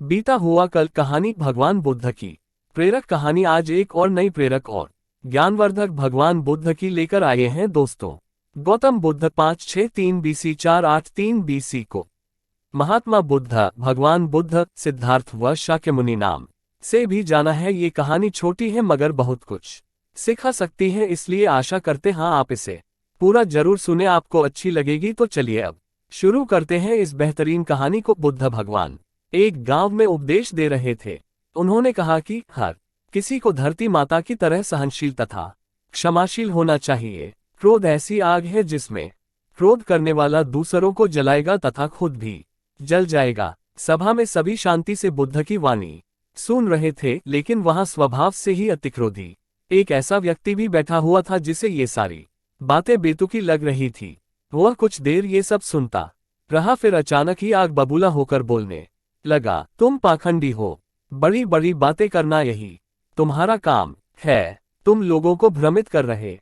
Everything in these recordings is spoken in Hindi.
बीता हुआ कल कहानी भगवान बुद्ध की। प्रेरक कहानी आज एक और नई प्रेरक और ज्ञानवर्धक भगवान बुद्ध की लेकर आए हैं दोस्तों। गौतम बुद्ध 563 BC 483 BC को महात्मा बुद्ध भगवान बुद्ध सिद्धार्थ व शाक्यमुनि नाम से भी जाना है। ये कहानी छोटी है मगर बहुत कुछ सिखा सकती है, इसलिए आशा करते हैं आप इसे पूरा जरूर सुने, आपको अच्छी लगेगी। तो चलिए अब शुरू करते हैं इस बेहतरीन कहानी को। बुद्ध भगवान एक गांव में उपदेश दे रहे थे। उन्होंने कहा कि हर किसी को धरती माता की तरह सहनशील तथा क्षमाशील होना चाहिए। क्रोध ऐसी आग है जिसमें क्रोध करने वाला दूसरों को जलाएगा तथा खुद भी जल जाएगा। सभा में सभी शांति से बुद्ध की वाणी सुन रहे थे, लेकिन वहां स्वभाव से ही अतिक्रोधी एक ऐसा व्यक्ति भी बैठा हुआ था जिसे ये सारी बातें बेतुकी लग रही थी। वह कुछ देर ये सब सुनता रहा, फिर अचानक ही आग बबूला होकर बोलने लगा, तुम पाखंडी हो, बड़ी बड़ी बातें करना यही तुम्हारा काम है, तुम लोगों को भ्रमित कर रहे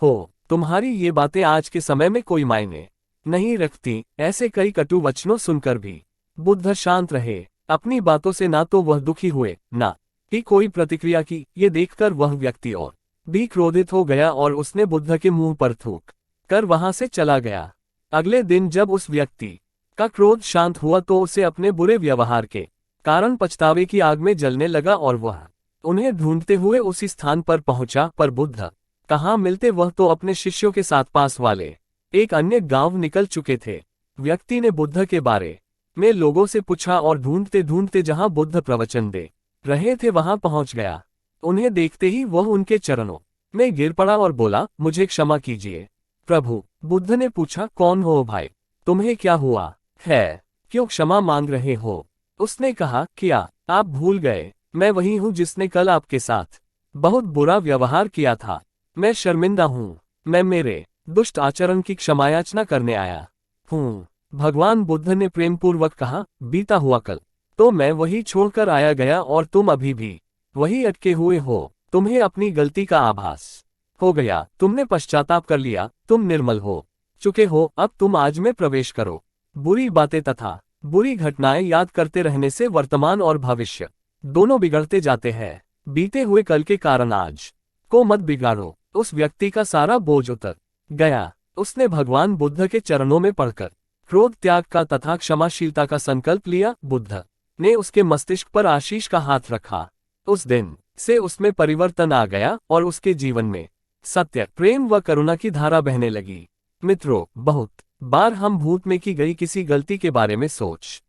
हो, तुम्हारी ये बातें आज के समय में कोई मायने नहीं रखती। ऐसे कई कटु वचनों सुनकर भी बुद्ध शांत रहे। अपनी बातों से ना तो वह दुखी हुए ना ही कोई प्रतिक्रिया की। ये देखकर वह व्यक्ति और भी क्रोधित हो गया और उसने बुद्ध के मुंह पर थूक कर वहां से चला गया। अगले दिन जब उस व्यक्ति का क्रोध शांत हुआ तो उसे अपने बुरे व्यवहार के कारण पछतावे की आग में जलने लगा और वह उन्हें ढूंढते हुए उसी स्थान पर पहुंचा। पर बुद्ध कहाँ मिलते, वह तो अपने शिष्यों के साथ पास वाले एक अन्य गांव निकल चुके थे। व्यक्ति ने बुद्ध के बारे में लोगों से पूछा और ढूंढते ढूंढते जहां बुद्ध प्रवचन दे रहे थे वहां पहुंच गया। उन्हें देखते ही वह उनके चरणों में गिर पड़ा और बोला, मुझे क्षमा कीजिए प्रभु। बुद्ध ने पूछा, कौन हो भाई, तुम्हें क्या हुआ है, क्यों क्षमा मांग रहे हो? उसने कहा, क्या आप भूल गए, मैं वही हूँ जिसने कल आपके साथ बहुत बुरा व्यवहार किया था। मैं शर्मिंदा हूँ, मैं मेरे दुष्ट आचरण की क्षमायाचना करने आया हूँ। भगवान बुद्ध ने प्रेमपूर्वक कहा, बीता हुआ कल तो मैं वही छोड़कर आया गया और तुम अभी भी वही अटके हुए हो। तुम्हें अपनी गलती का आभास हो गया, तुमने पश्चाताप कर लिया, तुम निर्मल हो चुके हो। अब तुम आज में प्रवेश करो। बुरी बातें तथा बुरी घटनाएं याद करते रहने से वर्तमान और भविष्य दोनों बिगड़ते जाते हैं। बीते हुए कल के कारण आज को मत बिगाड़ो। उस व्यक्ति का सारा बोझ उतर गया। उसने भगवान बुद्ध के चरणों में पड़कर क्रोध त्याग का तथा क्षमाशीलता का संकल्प लिया। बुद्ध ने उसके मस्तिष्क पर आशीष का हाथ रखा। उस दिन से उसमें परिवर्तन आ गया और उसके जीवन में सत्य, प्रेम व करुणा की धारा बहने लगी। मित्रों, बहुत बार हम भूत में की गई किसी गलती के बारे में सोच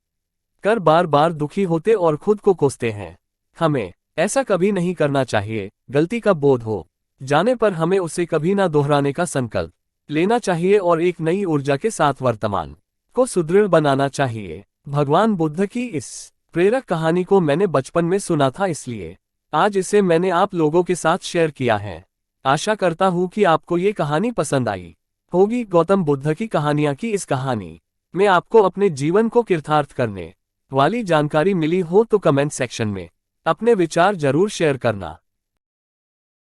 कर बार बार दुखी होते और खुद को कोसते हैं। हमें ऐसा कभी नहीं करना चाहिए। गलती का बोध हो जाने पर हमें उसे कभी ना दोहराने का संकल्प लेना चाहिए और एक नई ऊर्जा के साथ वर्तमान को सुदृढ़ बनाना चाहिए। भगवान बुद्ध की इस प्रेरक कहानी को मैंने बचपन में सुना था, इसलिए आज इसे मैंने आप लोगों के साथ शेयर किया है। आशा करता हूँ कि आपको ये कहानी पसंद आई होगी। गौतम बुद्ध की कहानियां की इस कहानी में आपको अपने जीवन को कृतार्थ करने वाली जानकारी मिली हो तो कमेंट सेक्शन में अपने विचार जरूर शेयर करना।